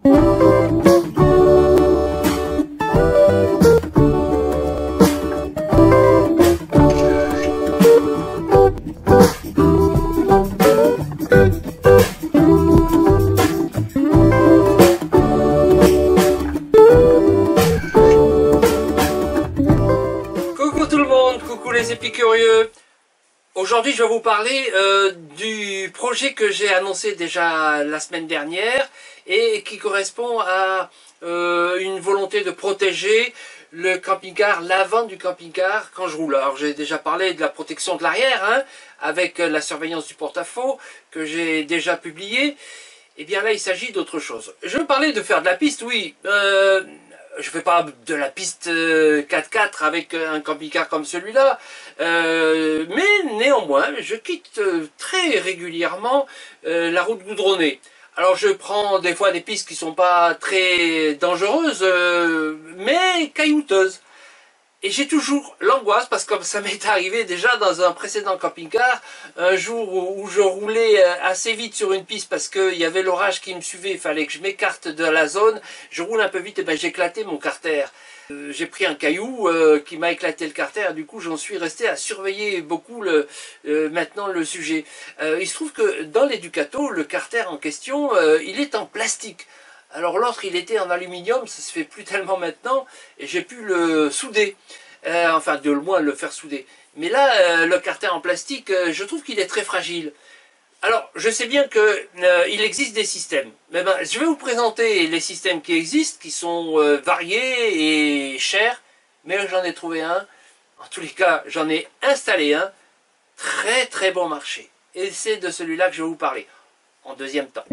Coucou tout le monde, coucou les épicurieux. Aujourd'hui je vais vous parler du projet que j'ai annoncé déjà la semaine dernière et qui correspond à une volonté de protéger le camping-car, l'avant du camping-car quand je roule. Alors j'ai déjà parlé de la protection de l'arrière, hein, avec la surveillance du porte-à-faux que j'ai déjà publié. Et bien là il s'agit d'autre chose. Je veux parler de faire de la piste, oui. Je ne fais pas de la piste 4x4 avec un camping-car comme celui-là, mais néanmoins, je quitte très régulièrement la route goudronnée. Alors je prends des fois des pistes qui ne sont pas très dangereuses, mais caillouteuses. Et j'ai toujours l'angoisse, parce que ça m'est arrivé déjà dans un précédent camping-car, un jour où je roulais assez vite sur une piste parce qu'il y avait l'orage qui me suivait, il fallait que je m'écarte de la zone, je roule un peu vite et ben j'ai éclaté mon carter. J'ai pris un caillou qui m'a éclaté le carter, et du coup j'en suis resté à surveiller beaucoup maintenant le sujet. Il se trouve que dans les Ducato, le carter en question, il est en plastique. Alors l'autre il était en aluminium, ça se fait plus tellement maintenant, et j'ai pu le souder, enfin de moins le faire souder. Mais là, le carter en plastique, je trouve qu'il est très fragile. Alors je sais bien qu'il existe des systèmes, mais ben, je vais vous présenter les systèmes qui existent, qui sont variés et chers, mais j'en ai trouvé un, en tous les cas j'en ai installé un, très très bon marché. Et c'est de celui-là que je vais vous parler, en deuxième temps.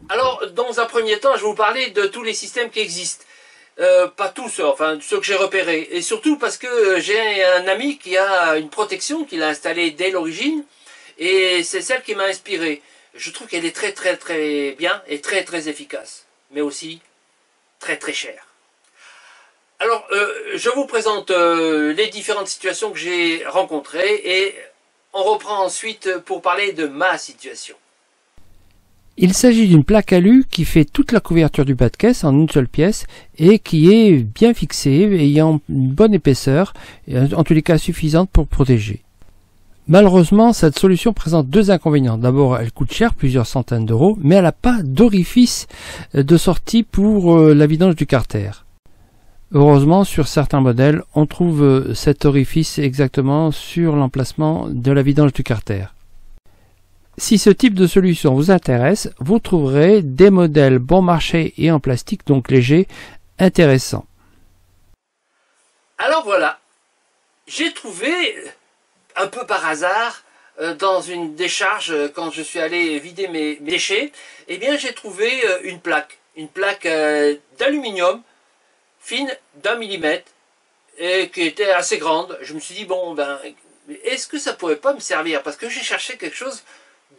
Alors, dans un premier temps, je vais vous parler de tous les systèmes qui existent. Pas tous, enfin ceux que j'ai repérés. Et surtout parce que j'ai un ami qui a une protection qu'il a installée dès l'origine. Et c'est celle qui m'a inspiré. Je trouve qu'elle est très très très bien et très très efficace. Mais aussi très très chère. Alors, je vous présente les différentes situations que j'ai rencontrées et on reprend ensuite pour parler de ma situation. Il s'agit d'une plaque alu qui fait toute la couverture du bas de caisse en une seule pièce et qui est bien fixée, ayant une bonne épaisseur, en tous les cas suffisante pour protéger. Malheureusement, cette solution présente deux inconvénients. D'abord, elle coûte cher, plusieurs centaines d'euros, mais elle n'a pas d'orifice de sortie pour la vidange du carter. Heureusement, sur certains modèles, on trouve cet orifice exactement sur l'emplacement de la vidange du carter. Si ce type de solution vous intéresse, vous trouverez des modèles bon marché et en plastique, donc léger, intéressants. Alors voilà, j'ai trouvé, un peu par hasard, dans une décharge, quand je suis allé vider mes déchets, eh bien j'ai trouvé une plaque d'aluminium, fine d'1 millimètre, et qui était assez grande. Je me suis dit, bon, ben, est-ce que ça pourrait pas me servir? Parce que j'ai cherché quelque chose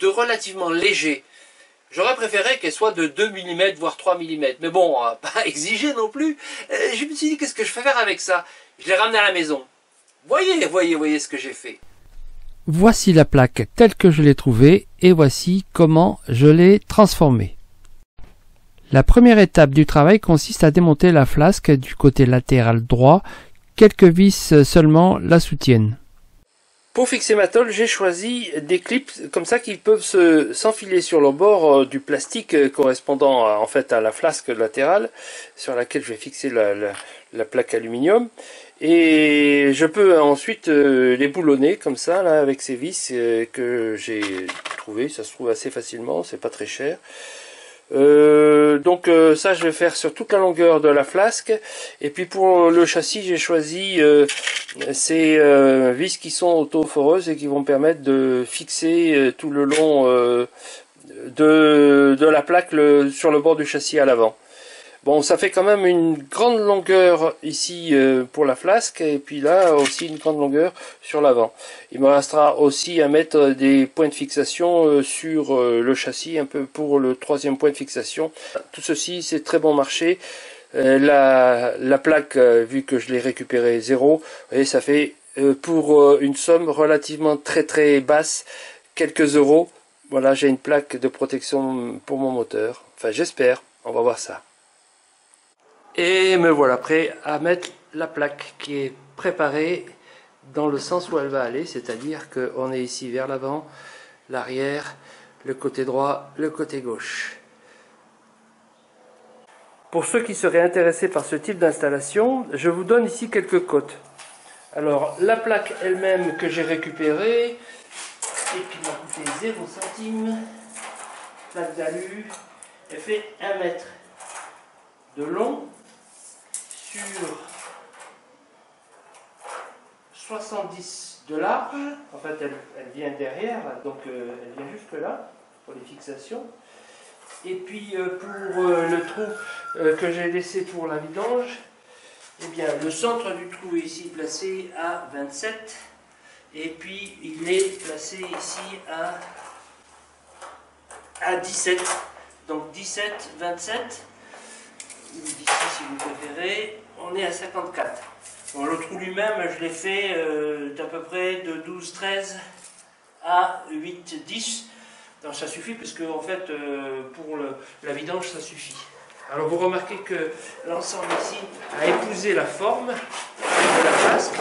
de relativement léger. J'aurais préféré qu'elle soit de 2 mm, voire 3 mm. Mais bon, pas exiger non plus. Je me suis dit, qu'est-ce que je fais faire avec ça? Je l'ai ramené à la maison. Voyez ce que j'ai fait. Voici la plaque telle que je l'ai trouvée et voici comment je l'ai transformée. La première étape du travail consiste à démonter la flasque du côté latéral droit. Quelques vis seulement la soutiennent. Pour fixer ma tôle, j'ai choisi des clips comme ça qui peuvent s'enfiler sur le bord du plastique correspondant en fait à la flasque latérale sur laquelle je vais fixer la plaque aluminium. Et je peux ensuite les boulonner comme ça là avec ces vis que j'ai trouvées. Ça se trouve assez facilement, c'est pas très cher. Donc ça je vais faire sur toute la longueur de la flasque. Et puis pour le châssis, j'ai choisi ces vis qui sont auto-foreuses et qui vont permettre de fixer tout le long de la plaque sur le bord du châssis à l'avant. Bon, ça fait quand même une grande longueur ici pour la flasque, et puis là aussi une grande longueur sur l'avant. Il me restera aussi à mettre des points de fixation sur le châssis, un peu pour le troisième point de fixation. Tout ceci, c'est très bon marché. La plaque, vu que je l'ai récupérée zéro, vous voyez, ça fait pour une somme relativement très basse, quelques euros. Voilà, j'ai une plaque de protection pour mon moteur. Enfin, j'espère, on va voir ça. Et me voilà prêt à mettre la plaque qui est préparée dans le sens où elle va aller, c'est-à-dire qu'on est ici vers l'avant, l'arrière, le côté droit, le côté gauche. Pour ceux qui seraient intéressés par ce type d'installation, je vous donne ici quelques cotes. Alors, la plaque elle-même que j'ai récupérée, et qui m'a coûté 0 centime, plaque d'alu, elle fait 1 mètre de long sur 70 de large. En fait, elle vient derrière, donc elle vient jusque là pour les fixations. Et puis pour le trou que j'ai laissé pour la vidange, eh bien, le centre du trou est ici placé à 27. Et puis il est placé ici à 17. Donc 17, 27. D'ici si vous préférez, on est à 54. Bon, le trou lui-même, je l'ai fait d'à peu près de 12, 13 à 8, 10. Donc ça suffit parce que en fait, pour la vidange, ça suffit. Alors vous remarquez que l'ensemble ici a épousé la forme de la flasque.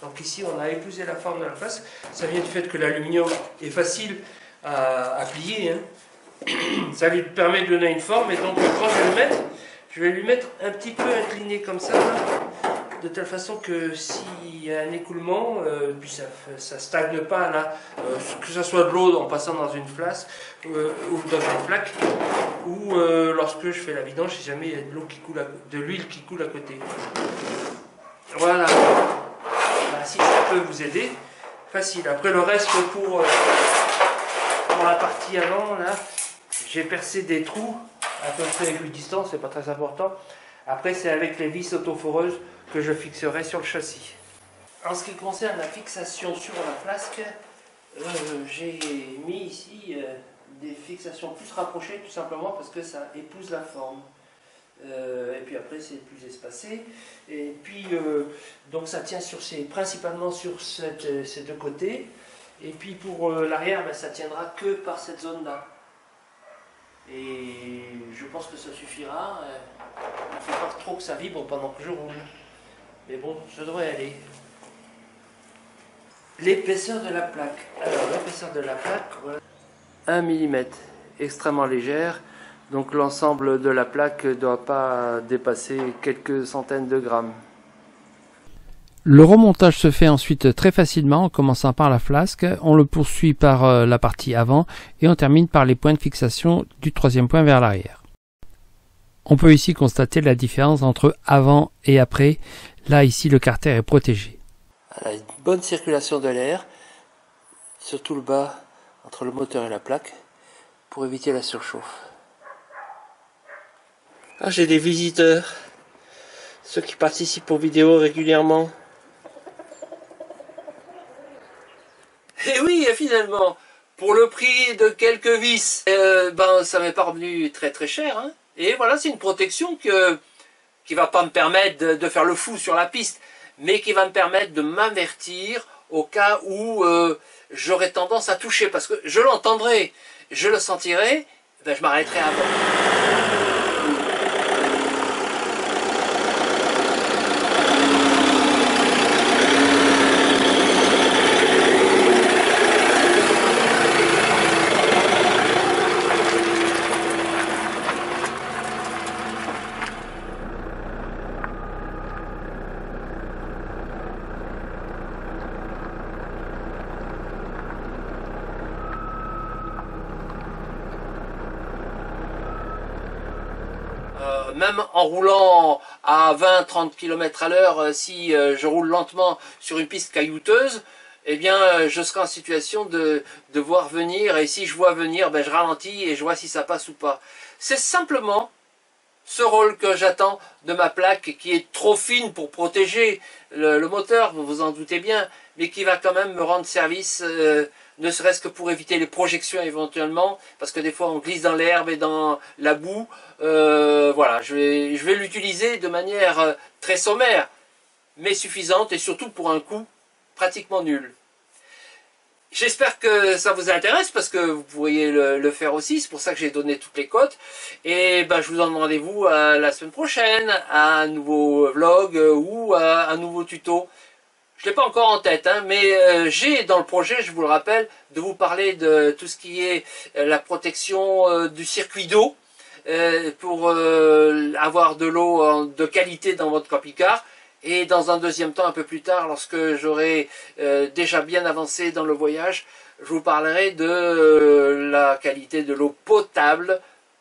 Donc ici, on a épousé la forme de la flasque. Ça vient du fait que l'aluminium est facile à plier. Ça lui permet de donner une forme. Et donc quand je vais lui mettre un petit peu incliné comme ça, de telle façon que s'il y a un écoulement, puis ça stagne pas là, que ce soit de l'eau en passant dans une flasque ou dans une plaque, ou lorsque je fais la vidange, si jamais il y a de l'huile qui coule à côté. Voilà. Voilà, si ça peut vous aider, facile. Après le reste pour la partie avant, là, j'ai percé des trous à peu près équidistants, c'est pas très important. Après, c'est avec les vis autoforeuses que je fixerai sur le châssis. En ce qui concerne la fixation sur la flasque, j'ai mis ici des fixations plus rapprochées, tout simplement parce que ça épouse la forme. Et puis après, c'est plus espacé. Et puis, donc ça tient principalement sur ces deux côtés. Et puis pour l'arrière, ben, ça tiendra que par cette zone-là. Et je pense que ça suffira. Il ne faut pas trop que ça vibre pendant que je roule. Mais bon, ça devrait aller. L'épaisseur de la plaque. Alors, l'épaisseur de la plaque, voilà. 1 mm, extrêmement légère. Donc l'ensemble de la plaque ne doit pas dépasser quelques centaines de grammes. Le remontage se fait ensuite très facilement en commençant par la flasque, on le poursuit par la partie avant et on termine par les points de fixation du troisième point vers l'arrière. On peut ici constater la différence entre avant et après. Là, ici, le carter est protégé. Voilà, une bonne circulation de l'air, surtout le bas, entre le moteur et la plaque, pour éviter la surchauffe. Ah, j'ai des visiteurs, ceux qui participent aux vidéos régulièrement. Et oui, et finalement, pour le prix de quelques vis, ben, ça m'est pas revenu très cher. Hein. Et voilà, c'est une protection qui va pas me permettre de faire le fou sur la piste, mais qui va me permettre de m'avertir au cas où j'aurais tendance à toucher, parce que je l'entendrai, je le sentirai, ben, je m'arrêterai avant. Même en roulant à 20-30 km à l'heure, si je roule lentement sur une piste caillouteuse, eh bien je serai en situation de voir venir, et si je vois venir, ben, je ralentis et je vois si ça passe ou pas. C'est simplement ce rôle que j'attends de ma plaque, qui est trop fine pour protéger le moteur, vous vous en doutez bien, mais qui va quand même me rendre service, ne serait-ce que pour éviter les projections éventuellement, parce que des fois on glisse dans l'herbe et dans la boue. Voilà, je vais l'utiliser de manière très sommaire, mais suffisante et surtout pour un coût pratiquement nul. J'espère que ça vous intéresse parce que vous pourriez le faire aussi, c'est pour ça que j'ai donné toutes les cotes. Et ben, je vous donne rendez-vous la semaine prochaine à un nouveau vlog ou à un nouveau tuto. Je ne l'ai pas encore en tête, hein, mais j'ai dans le projet, je vous le rappelle, de vous parler de tout ce qui est la protection du circuit d'eau pour avoir de l'eau de qualité dans votre camping-car. Et dans un deuxième temps, un peu plus tard, lorsque j'aurai déjà bien avancé dans le voyage, je vous parlerai de la qualité de l'eau potable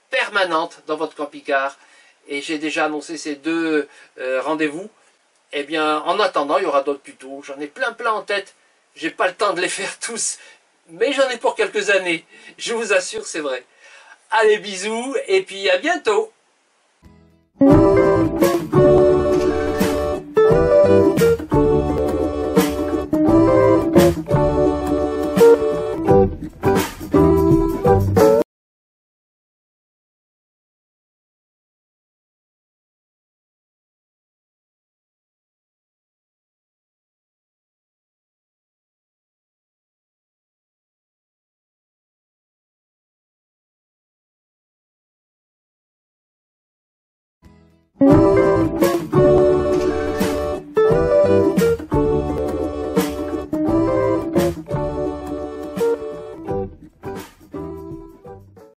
permanente dans votre camping-car. Et j'ai déjà annoncé ces deux rendez-vous. Eh bien, en attendant, il y aura d'autres tutos. J'en ai plein en tête. J'ai pas le temps de les faire tous, mais j'en ai pour quelques années. Je vous assure, c'est vrai. Allez, bisous, et puis à bientôt. Thank you.